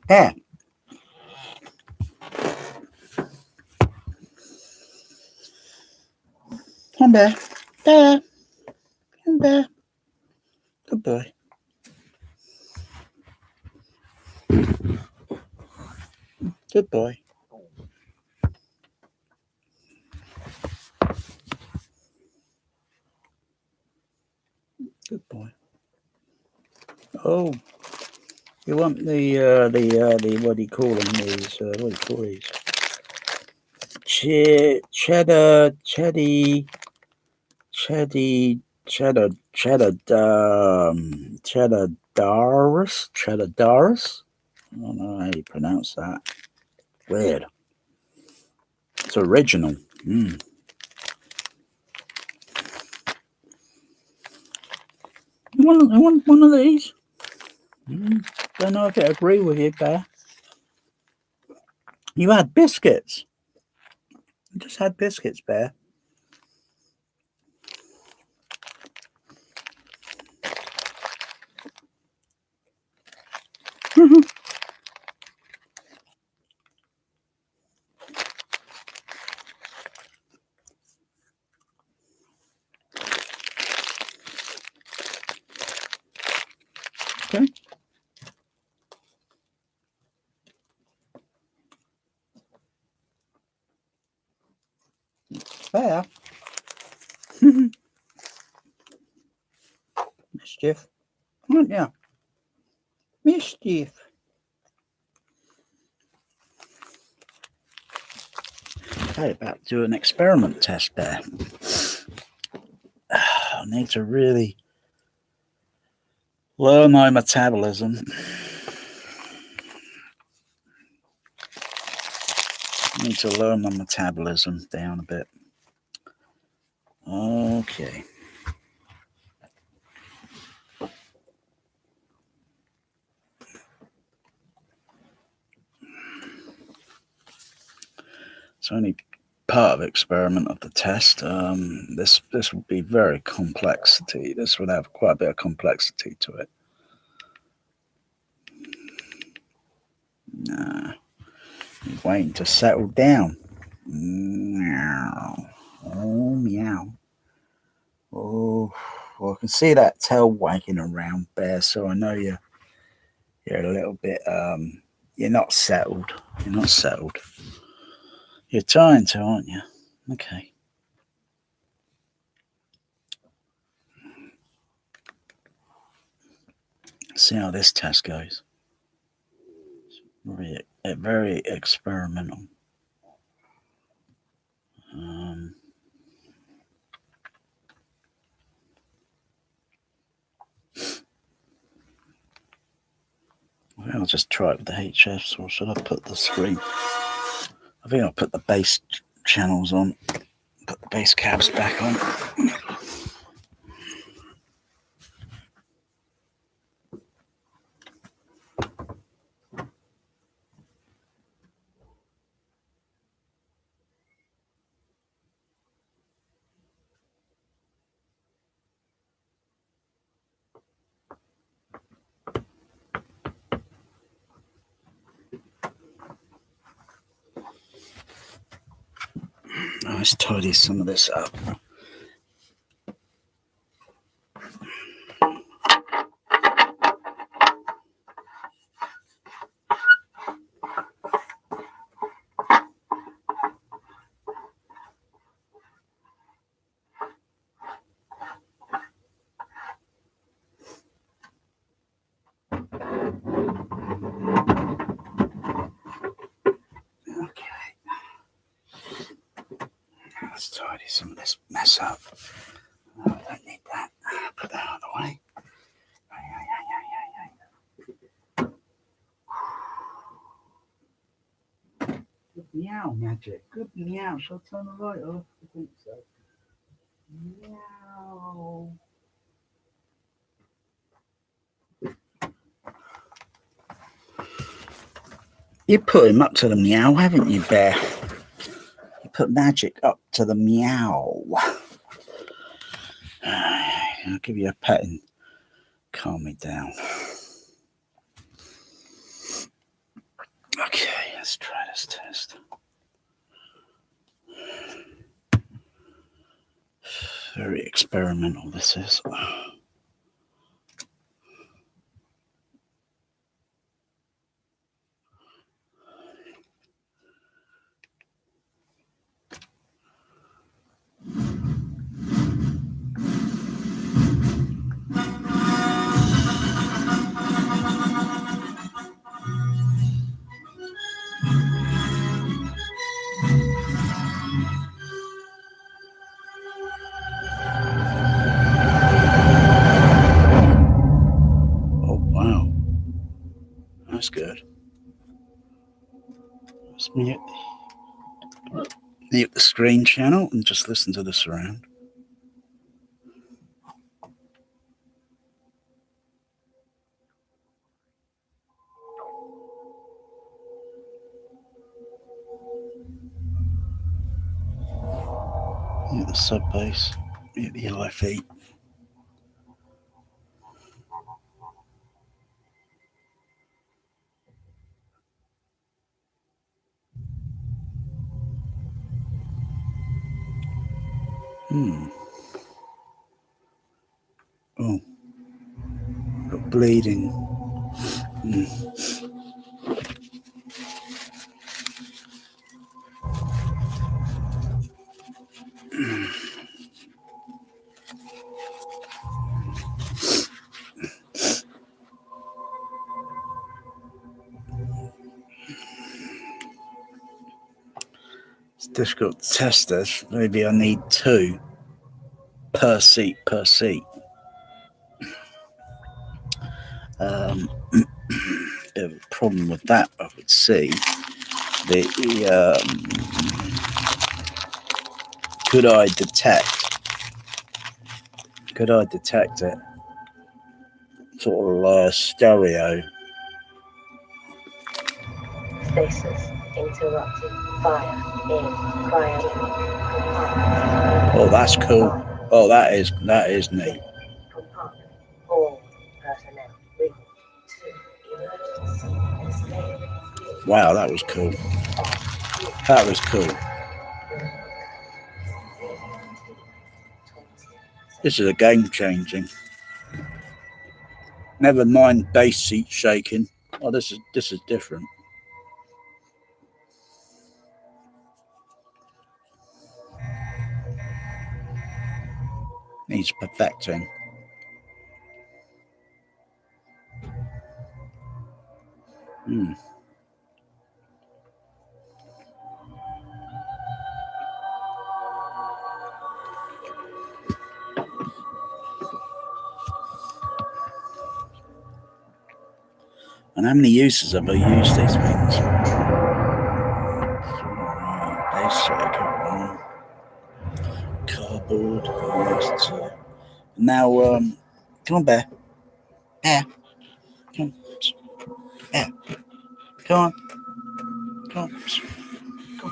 Bear. Come on, Bear. Bear. Come on, Bear. Good boy. Good boy. Good boy. Oh, you want the what do you call them? These what do you call these? Cheddar, cheddar, cheddardaris. I don't know how you pronounce that. Weird. It's original. You want one of these? Don't know if I agree with you, Bear. You had biscuits. You just had biscuits, Bear. Okay. Bear. Mischief. Aren't you? Mischief. Hey, about to do an experiment test, Bear. I need to really learn my metabolism. I need to learn my metabolism down a bit. Okay. It's only part of the experiment of the test. This would be very complexity. This would have quite a bit of complexity to it. Nah, he's waiting to settle down. Meow. Oh, meow. Oh, well, I can see that tail wagging around, Bear. So I know you're a little bit. You're not settled. You're not settled. You're trying to, aren't you? Okay. See how this test goes. It's very experimental. I'll just try it with the HFs, or should I put the screen? I think I'll put the bass channels on, put the bass cabs back on. Let's tidy some of this up. Let's tidy some of this mess up. I don't need that. Put that out of the way. Good meow, Magic. Good meow. Shall I turn the light off? I think so. Meow. You put him up to the meow, haven't you, Bear? You put Magic up to the meow. I'll give you a pet and calm me down. Test. Very experimental, this is. Oh, wow. That's good. Let's mute the screen channel and just listen to the surround. Mute the sub bass, mute the LFE. Oh, got bleeding. It's difficult to test this. Maybe I need 2 per seat. Bit of a problem with that, I would see. Could I detect it? Sort of stereo. Stasis interrupted. Fire in cryogenic. Oh, that's cool. Oh, that is neat. Compartment. All personnel. To emergency escape. Wow, that was cool. That was cool. This is a game changing. Never mind bass seat shaking. Oh, this is different. Needs perfecting. And how many uses have I used these things? Bass shaker, cardboard. Now, come on, Bear. Bear. Come on. Bear. Come on. Come on. Come on.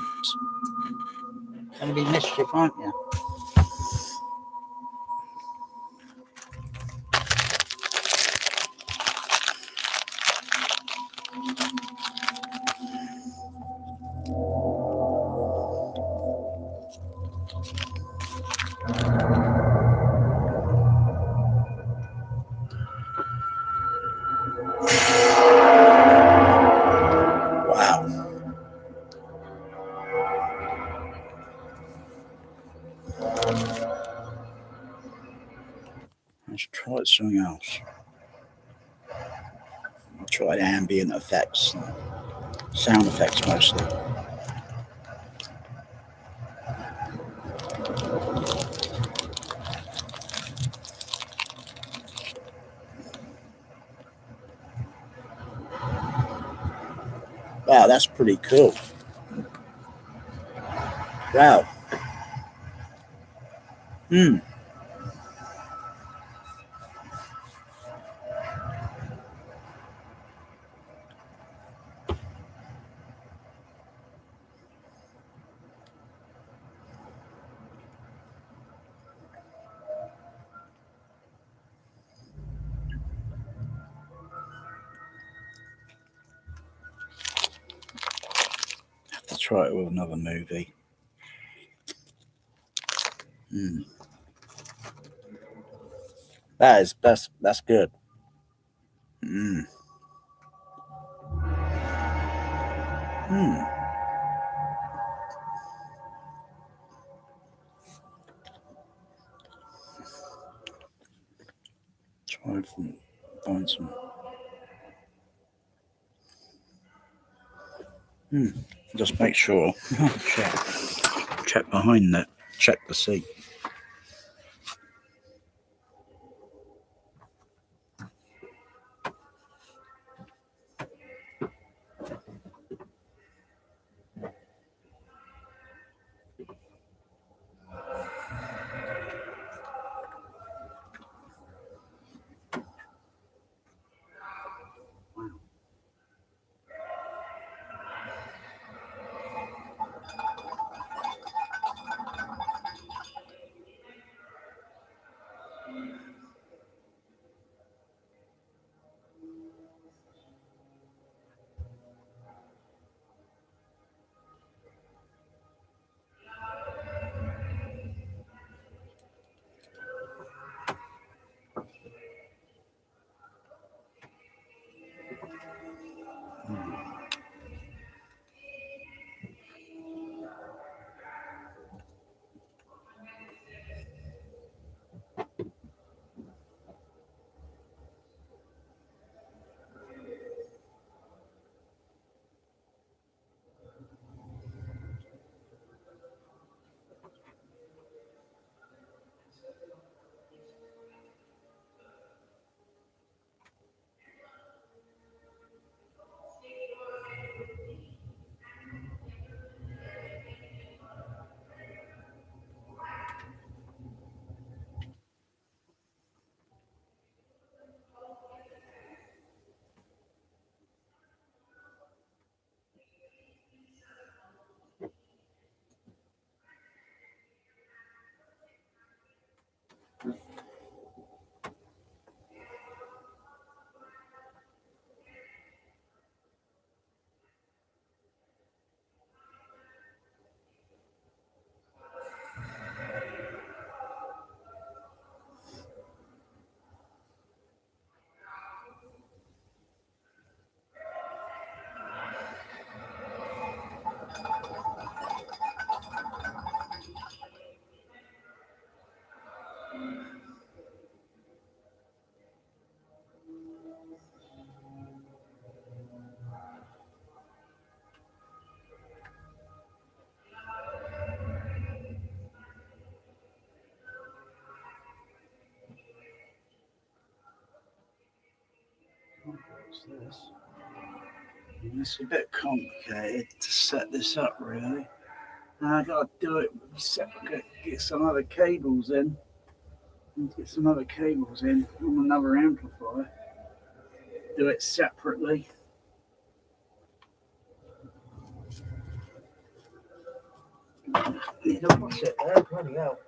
Gonna be mischief, aren't you? Let's try something else. I'll try ambient effects, sound effects mostly. Wow, that's pretty cool. Wow. try it with another movie. Mm. That's good. Mm. Mm. Try and find some. Mm. Just make sure. Check behind that. Check the seat. What's this? It's a bit complicated to set this up, really. I got to do it. Get some other cables in. Get some other cables in on another amplifier. Do it separately. Need to watch it there. Bloody hell.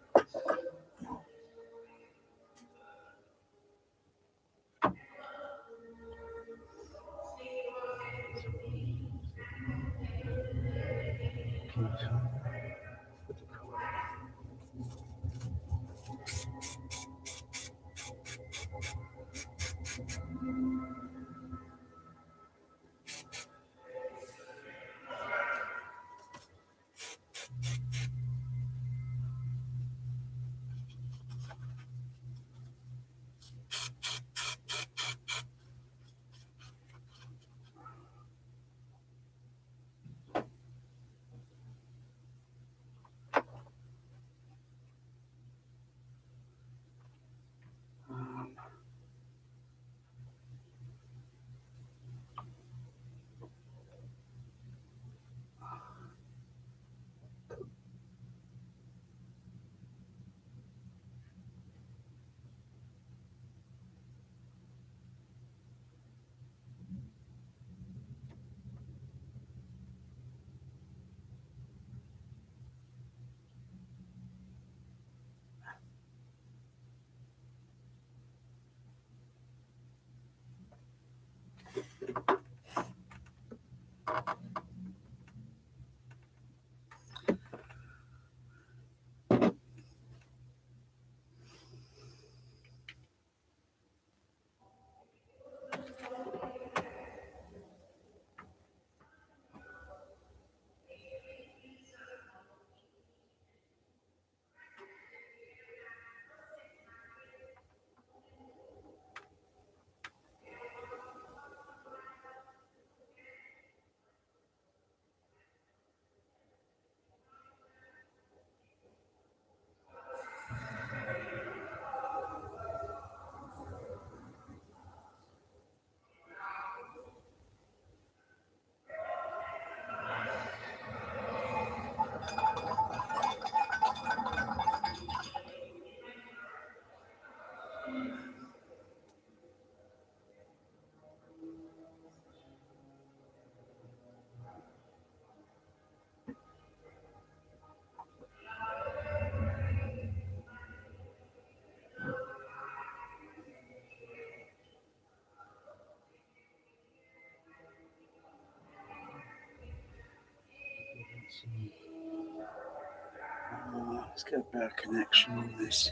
Let's get a better connection on this.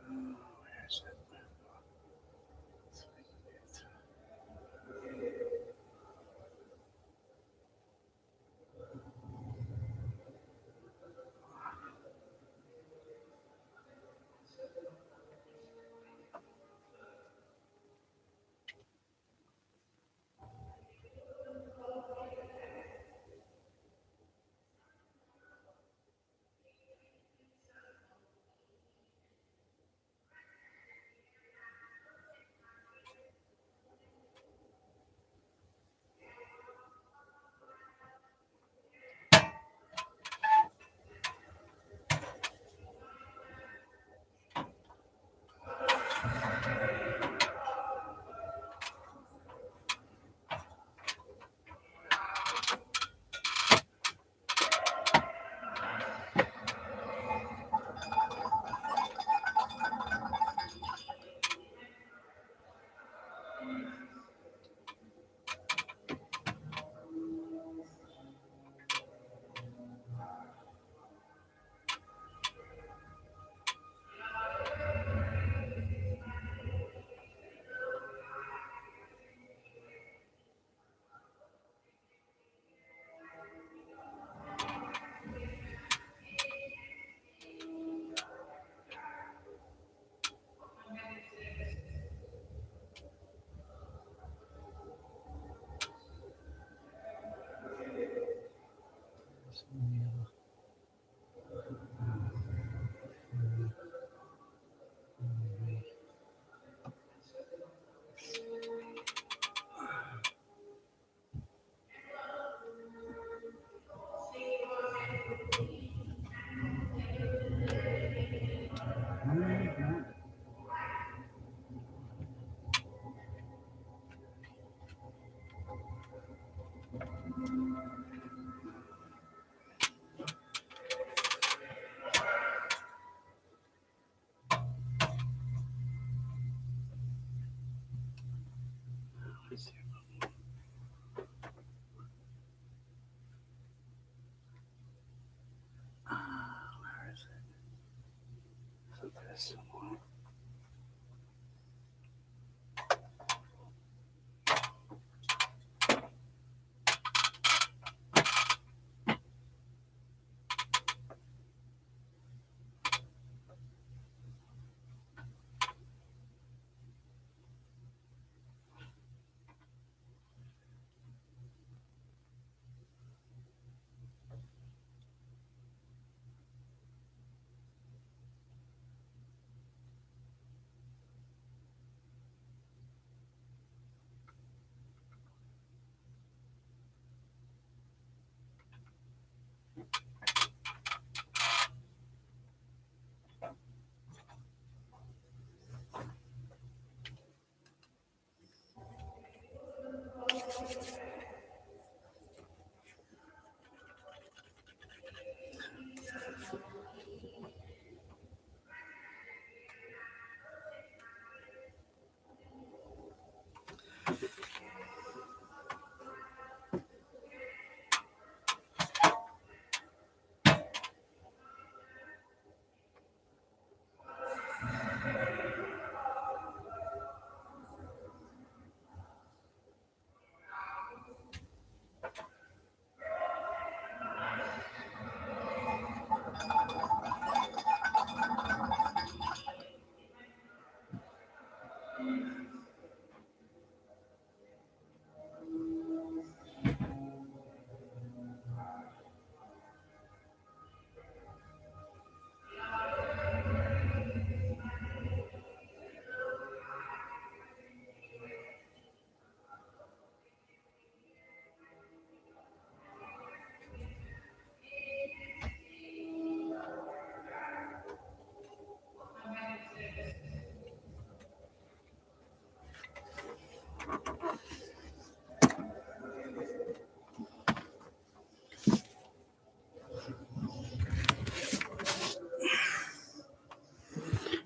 Where is it? Where is it? So there's someone.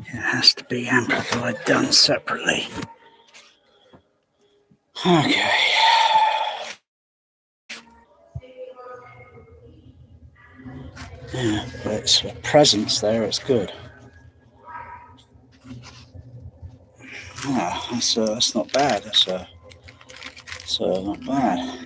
It has to be amplified, done separately. Okay. Yeah, but its presence there, it's good. Ah, that's not bad. That's not bad.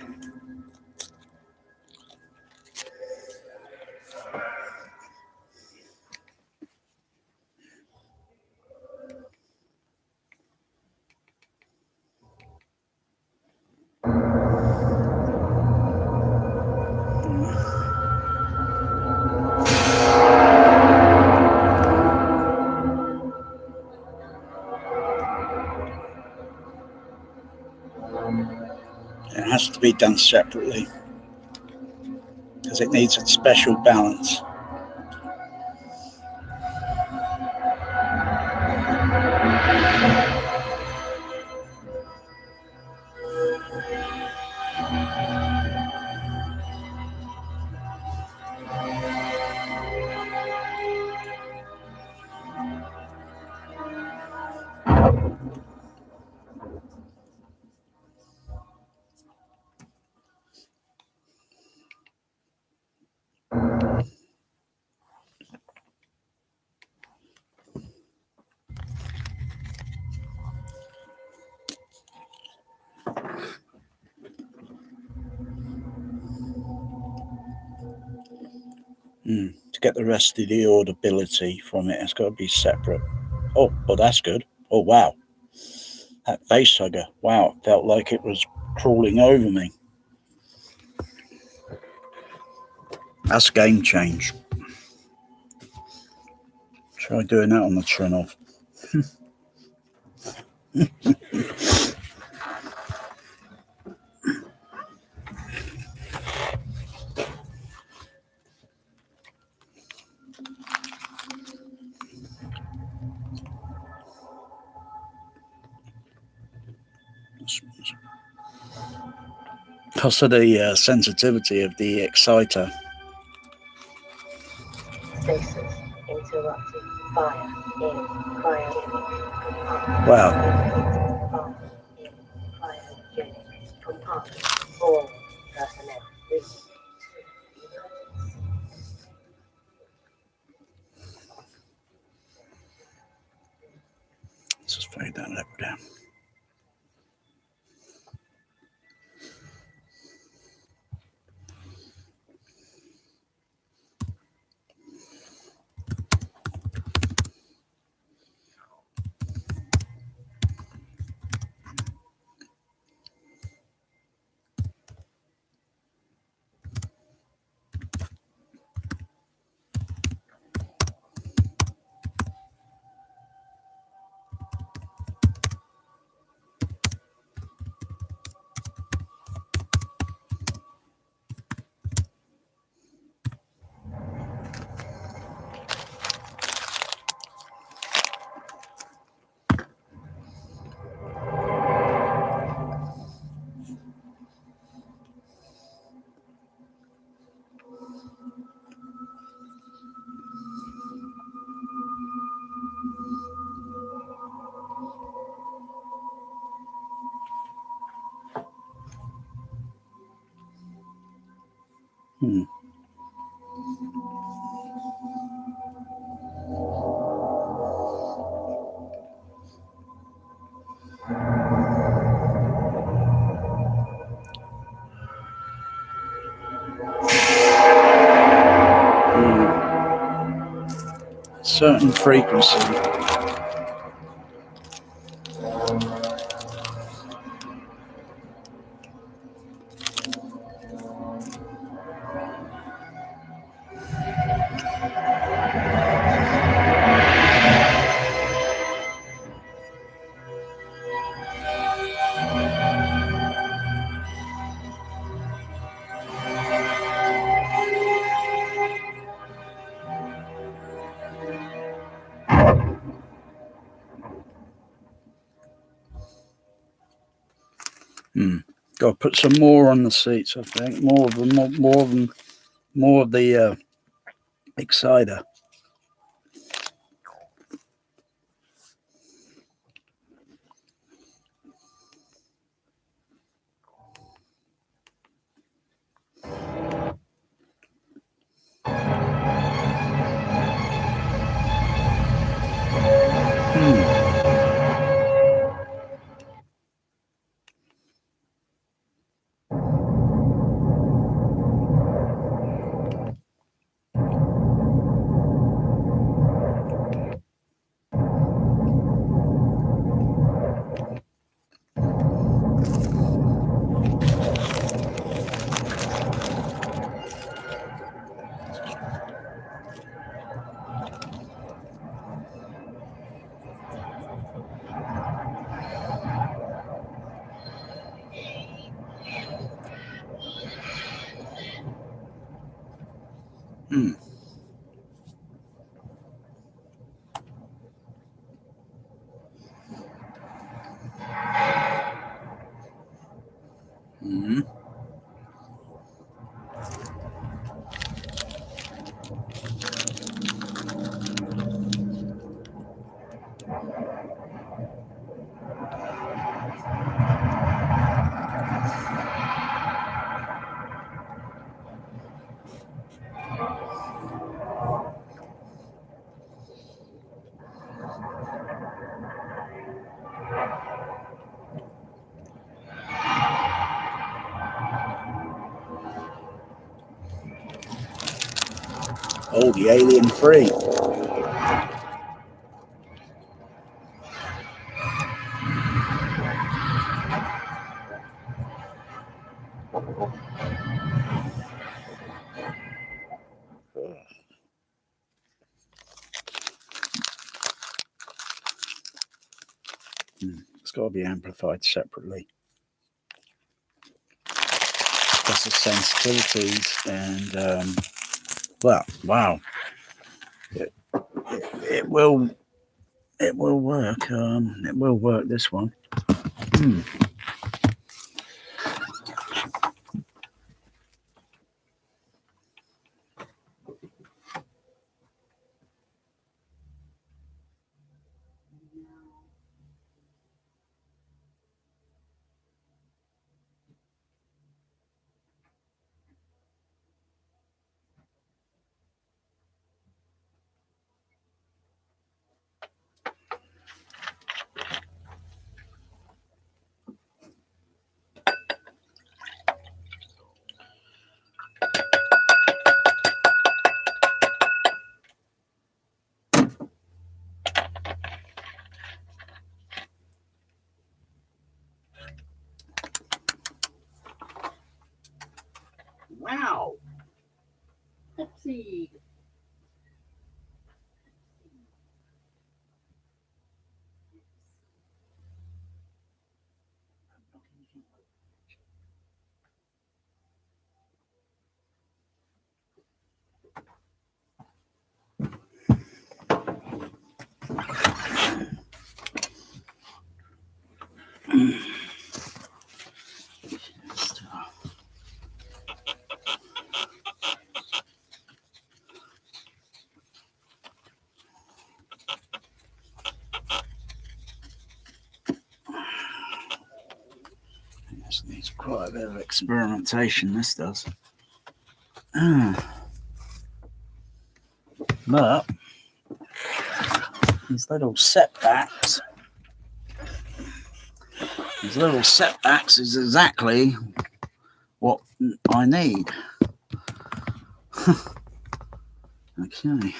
It has to be done separately because it needs a special balance. To get the rest of the audibility from it, it's got to be separate. Oh, well, that's good. Oh, wow. That face hugger. Wow, it felt like it was crawling over me. That's a game change. Try doing that on the trim off. Because of the sensitivity of the exciter. Stasis interrupted. Fire in cryogenic. Wow. Fire in cryogenic compartment. All personnel reach to United States. Let's just fade that level down. Hmm. Certain frequency. Got to put some more on the seats. I think more of them, more of the exciter. Mm. Mm. Oh, the Alien 3. It's got to be amplified separately. Plus the sensitivities and well, wow, it will work. It will work. This one. Mm. Wow. Let's see. This needs quite a bit of experimentation. This does. But these little setbacks is exactly what I need. Okay.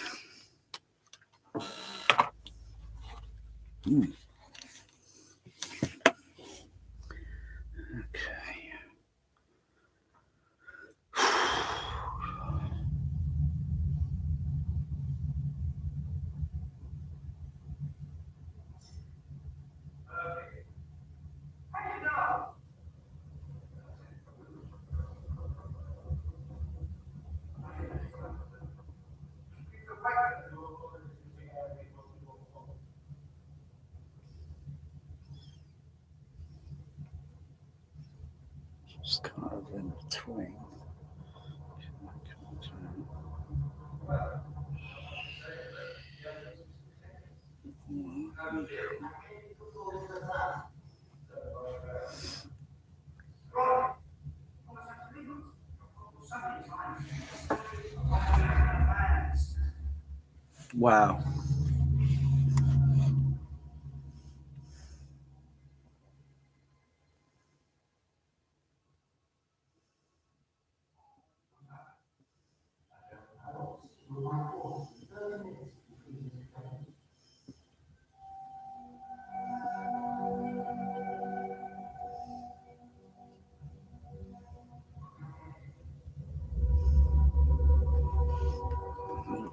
Mm. Okay. Just kind of in between. Wow.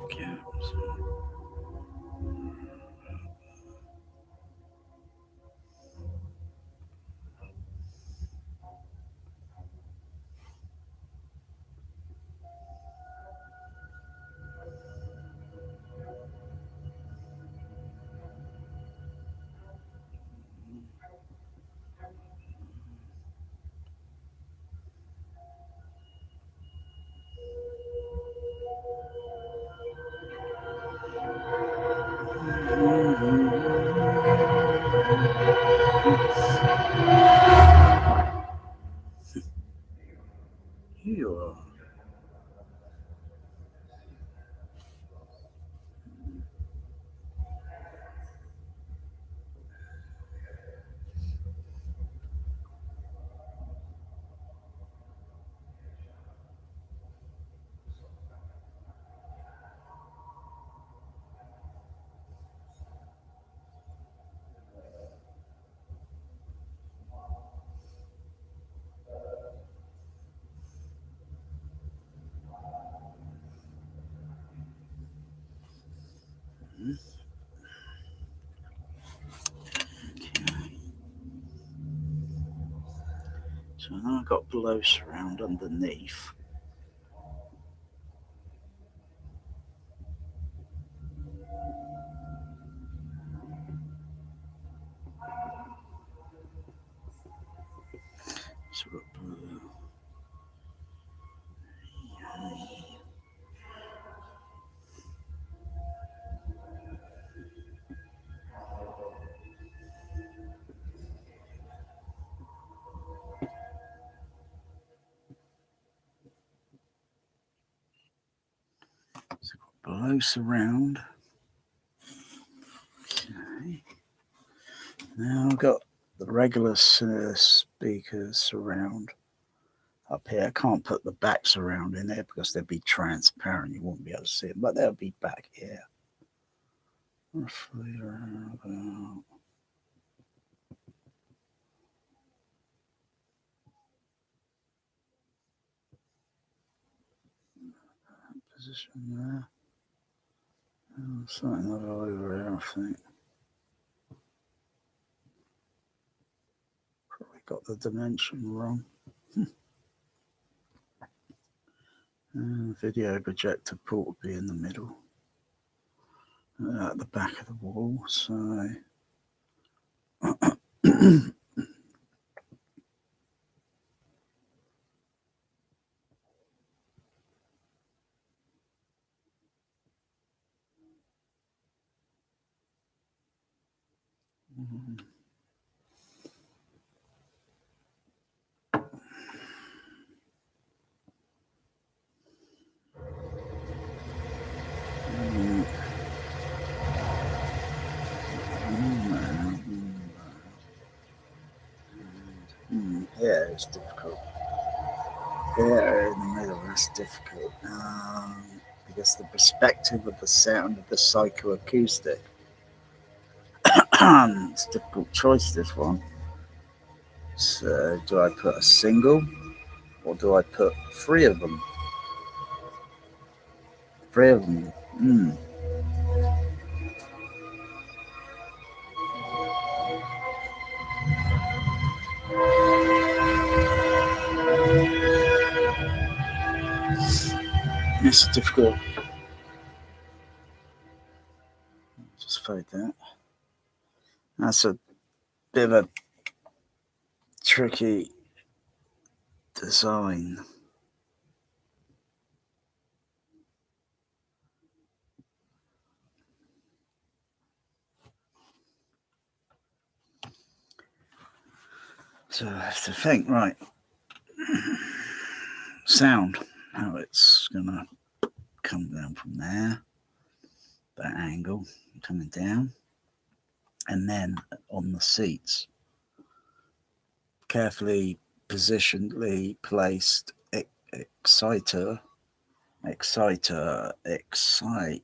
Okay. So now I've got below surround underneath. So we've got below. So we've got below surround. Okay. Now I've got the regular speakers surround up here. I can't put the back surround in there because they'd be transparent. You wouldn't be able to see them, but they'll be back here. Roughly around about. Position there. Something like over here, I think. Probably got the dimension wrong. Video projector port would be in the middle. At the back of the wall, so. Yeah, it's difficult. Yeah, in the middle, it's difficult. Because the perspective of the sound of the psychoacoustic. It's a difficult choice, this one. So, do I put a single or do I put three of them? Three of them. It's difficult. Just fade that. That's a bit of a tricky design. So I have to think, right. Sound, how it's gonna come down from there, that angle coming down, and then on the seats, carefully positionedly placed exciter, excite, excite,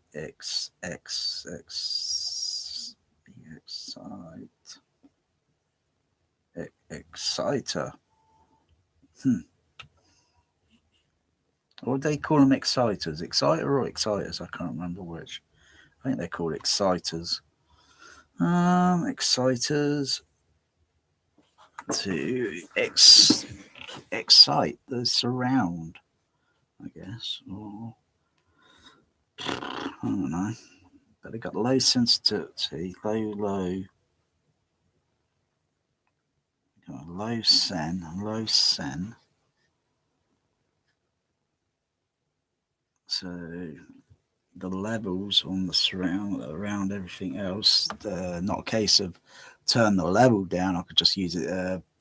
exciter. Or they call them exciters, exciter or exciters? I can't remember which. I think they're called exciters. Exciters to excite the surround, I guess, or I don't know. But they got low sensitivity, low, got low sen. So the levels on the surround around everything else, not a case of turn the level down. I could just use it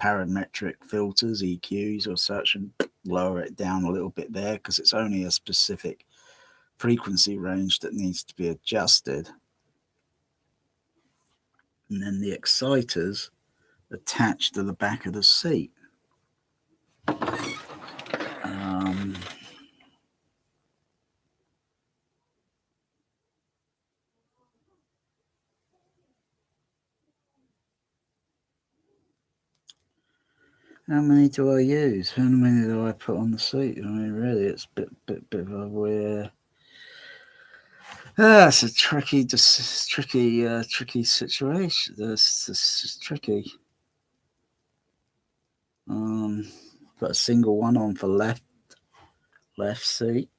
parametric filters, EQs or such, and lower it down a little bit there because it's only a specific frequency range that needs to be adjusted. And then the exciters attached to the back of the seat. How many do I use? How many do I put on the seat? I mean, really, it's a bit of a weird. It's a tricky, just tricky situation. This is tricky. Um, Put a single one on for left seat,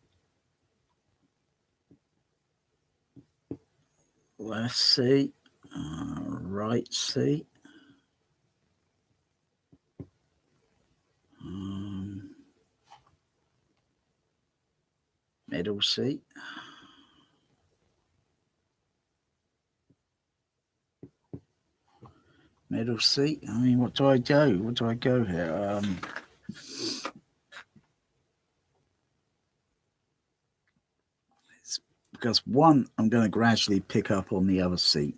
left seat, right seat, um, middle seat. Middle seat. I mean, what do I go? What do I go here? Because one, I'm going to gradually pick up on the other seat.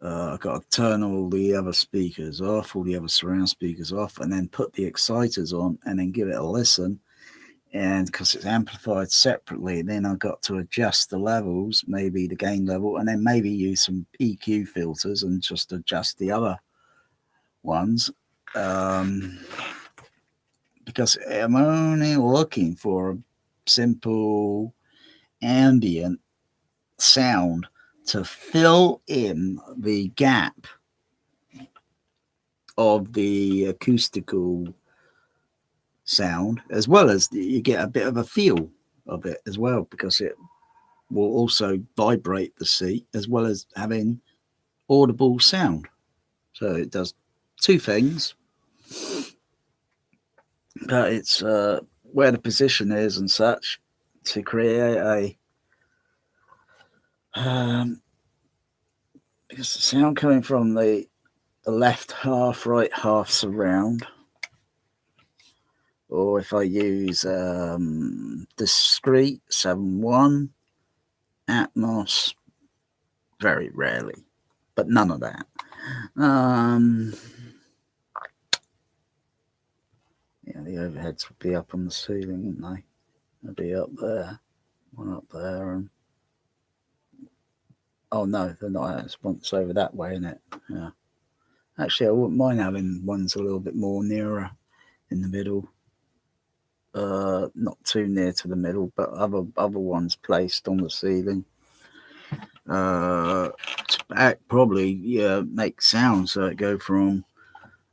I've got to turn all the other speakers off, all the other surround speakers off, and then put the exciters on, and then give it a listen. And because it's amplified separately, then I've got to adjust the levels, maybe the gain level, and then maybe use some EQ filters and just adjust the other ones. Um, because I'm only looking for a simple ambient sound to fill in the gap of the acoustical sound, as well as you get a bit of a feel of it as well, because it will also vibrate the seat as well as having audible sound. So it does two things, but it's where the position is and such to create because the sound coming from the left half, right half surround, or if I use discrete 7.1 Atmos, very rarely, but none of that. Um, yeah, the overheads would be up on the ceiling, wouldn't they? They'd be up there, one up there, and oh no, they're not. It's once over that way, isn't it? Yeah. Actually, I wouldn't mind having ones a little bit more nearer in the middle. Not too near to the middle, but other ones placed on the ceiling. To probably make sounds so it go from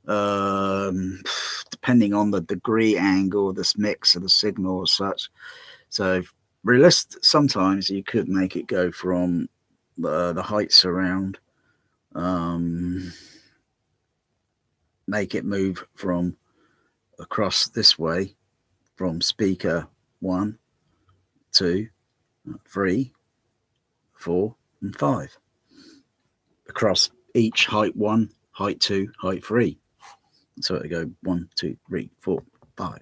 um, depending on the degree angle, this mix of the signal or such. So sometimes you could make it go from the height surround, um, make it move from across this way from speaker 1, 2, 3, 4, and 5 across each height 1, height 2, height 3. So it go 1, 2, 3, 4, 5.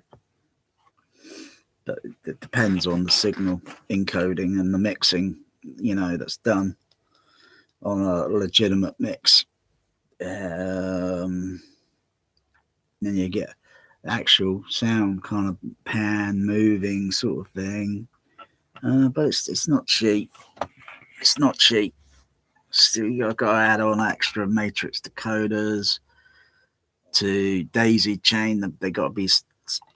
But it depends on the signal encoding and the mixing, that's done on a legitimate mix. Then you get actual sound kind of pan moving sort of thing. But it's not cheap. It's not cheap. Still, you got to add on extra matrix decoders to daisy chain. They got to be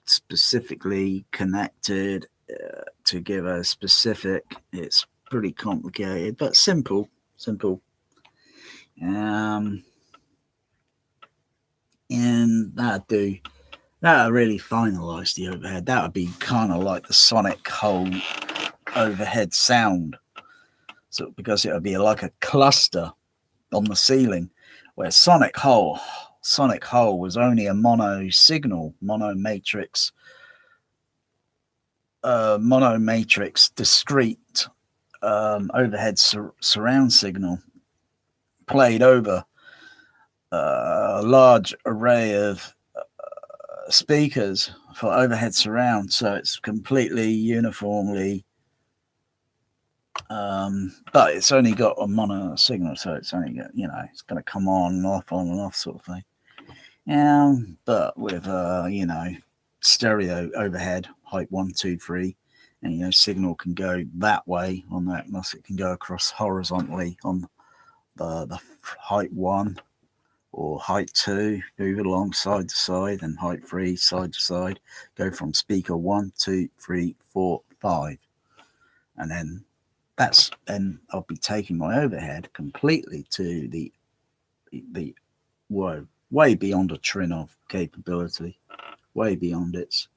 specifically connected to give a specific. It's pretty complicated, but simple. Simple. Um, and that really finalize the overhead. That would be kind of like the sonic whole overhead sound. So because it would be like a cluster on the ceiling, where Sonic Whole was only a mono signal, mono matrix discrete overhead surround signal played over a large array of speakers for overhead surround, so it's completely uniformly but it's only got a mono signal, so it's only got, it's going to come on and off sort of thing. But with stereo overhead height 1, 2, 3, and signal can go that way on that, unless it can go across horizontally on the height 1 or height 2, move it along side to side, and height 3 side to side, go from speaker 1, 2, 3, 4, 5, and then that's then I'll be taking my overhead completely to the way beyond a Trinnov capability, way beyond its.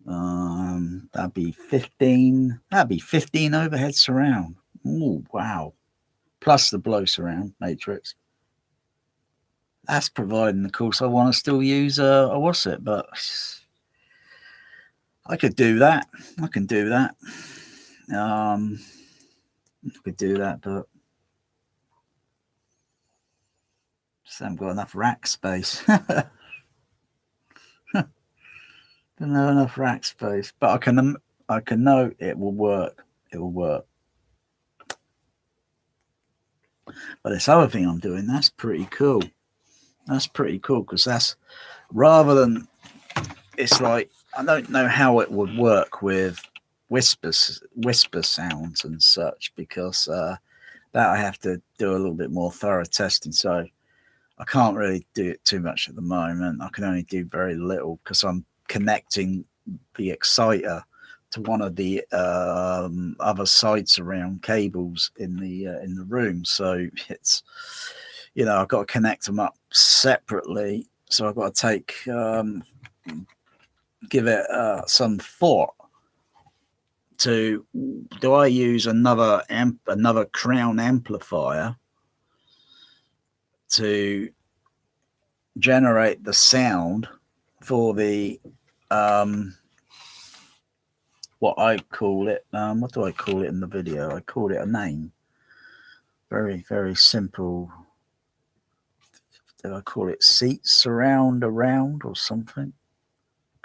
That'd be 15. That'd be 15 overhead surround. Oh wow! Plus the blow surround matrix. That's providing, of course, I want to still use a what's it, but I could do that. I can do that. I could do that, but just haven't got enough rack space. Don't have enough rack space, but I can know it will work. It will work. But this other thing I'm doing, that's pretty cool. That's pretty cool because that's rather than it's like I don't know how it would work with whisper sounds and such because that I have to do a little bit more thorough testing. So I can't really do it too much at the moment. I can only do very little because I'm connecting the exciter to one of the other side surround cables in the room. So it's I've got to connect them up separately. So I've got to take give it some thought to do I use another crown amplifier to generate the sound for the what I call it. What do I call it in the video? I called it a name. Very, very simple. Did I call it seat surround around or something?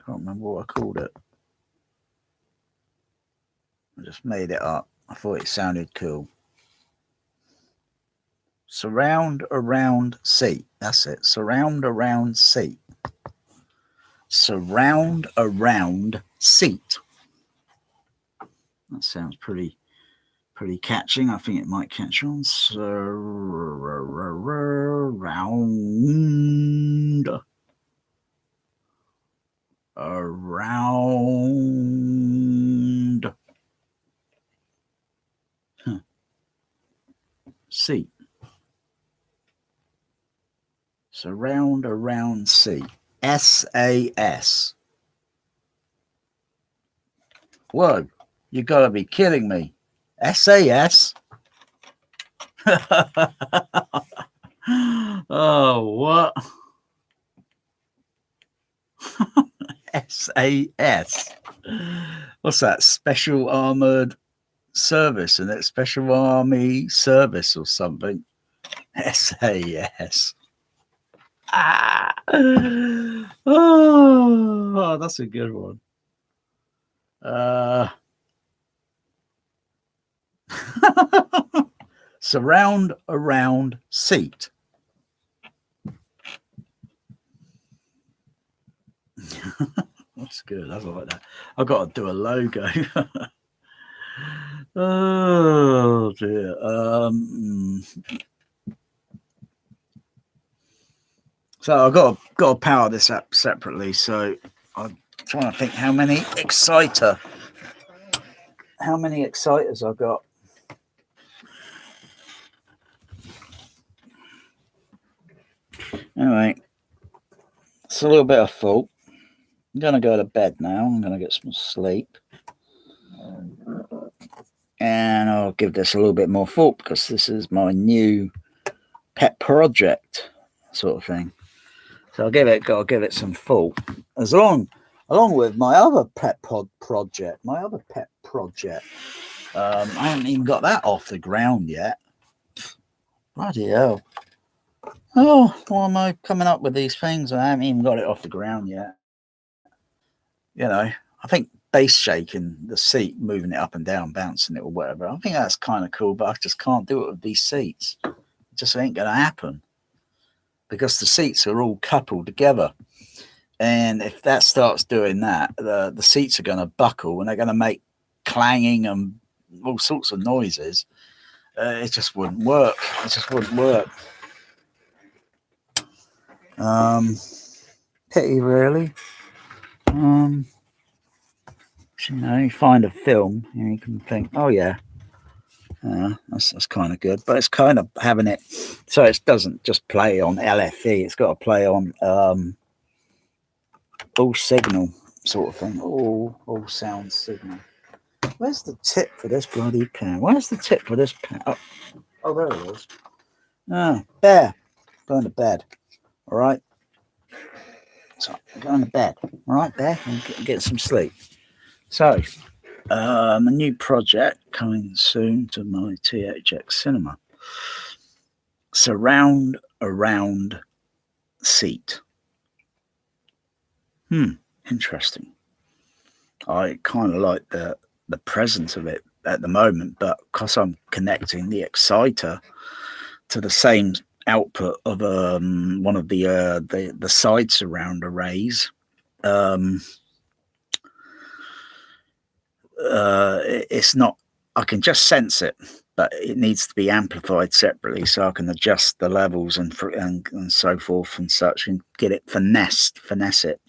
Can't remember what I called it. I just made it up. I thought it sounded cool. Surround around seat. That's it. Surround around seat. Surround around seat. That sounds pretty catching. I think it might catch on. Surround around seat. Surround around seat. SAS. Whoa, you gotta be kidding me. SAS? Oh, what? SAS. What's that? Special Armored Service, and it's Special Army Service or something. SAS. Ah. Oh, that's a good one. Surround around seat. That's good. I like that. I've got to do a logo. Oh dear. So I've got to power this up separately. So I'm trying to think how many exciters I've got. Anyway, it's a little bit of fault. I'm going to go to bed now. I'm going to get some sleep. And I'll give this a little bit more thought because this is my new pet project sort of thing. So I'll give it some thought. Along with my other pet project. I haven't even got that off the ground yet. Bloody hell. Oh, why am I coming up with these things? I haven't even got it off the ground yet. I think bass shaking the seat, moving it up and down, bouncing it or whatever. I think that's kind of cool, but I just can't do it with these seats. It just ain't going to happen because the seats are all coupled together. And if that starts doing that, the seats are going to buckle and they're going to make clanging and all sorts of noises. It just wouldn't work. Pity, really. You find a film and you can think, oh yeah, That's kind of good, but it's kind of having it so it doesn't just play on LFE. It's got to play on all signal sort of thing, all sound signal. Where's the tip for this bloody pen? Where's the tip for this pen? Oh, there it is. Ah, Bear, going to bed. All right. So I'm going to bed. All right, Bear, and get some sleep. So, a new project coming soon to my THX cinema. Surround around seat. Interesting. I kind of like the presence of it at the moment, but because I'm connecting the exciter to the same output of one of the side surround arrays, it's not. I can just sense it, but it needs to be amplified separately so I can adjust the levels and so forth and such and get it finesse it.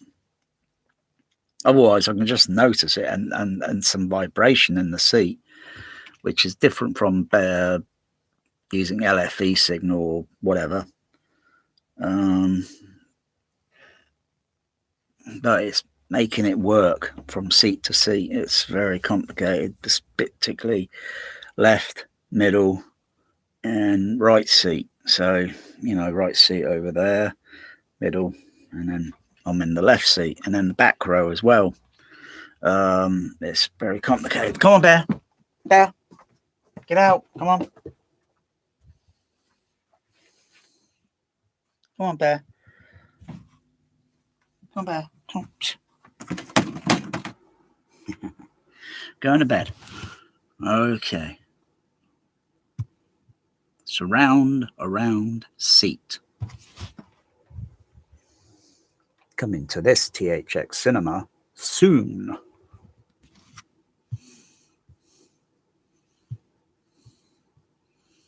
Otherwise, I can just notice it and some vibration in the seat, which is different from using LFE signal or whatever. But it's making it work from seat to seat. It's very complicated, particularly left, middle, and right seat. So, right seat over there, middle, and then I'm in the left seat, and then the back row as well. It's very complicated. Come on, Bear. Bear, get out. Come on. Come on, Bear. Come on, Bear. Come on. Going to bed. Okay. Surround around seat. Coming to this THX cinema soon.